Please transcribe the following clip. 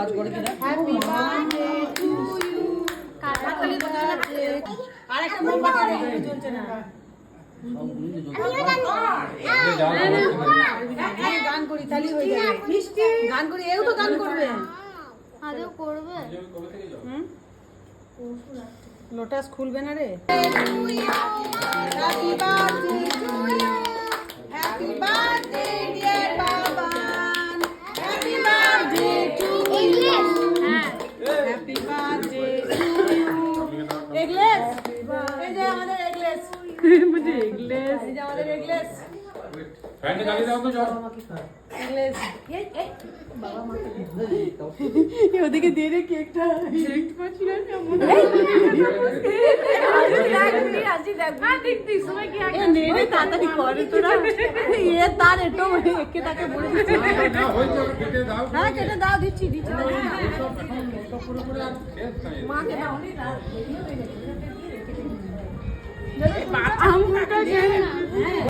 Happy birthday to you. কাটালি বাজে। আরেকটা মোমবাতি জ্বলছে না। গান করি তালি হয়ে যাবে। মিষ্টি গান করি, এও তো গান করবে। আদেও করবে। লোটাস খুলবে না রে। Happy birthday to you. Happy birthday dear Baban. Happy birthday to you. Happy birthday to you. Eggless, এই যে আমাদের এগলেস। মুঝে এগলেস, এই যে আমাদের এগলেস। ফ্যানটা চালিয়ে দাও তো যাও। এগলেস। বাবা মাকে এই ওদিকে দিয়ে দে কেকটা। দেখতে পাচ্ছি না কেমন। তাড়াতাড়ি করে তোরা। এ তার এটো একে তাকে বলে দিচ্ছি। না হইছে কেটে দাও। হ্যাঁ কেটে দাও, দিচ্ছি দিচ্ছি। মাকে দাও। আমটা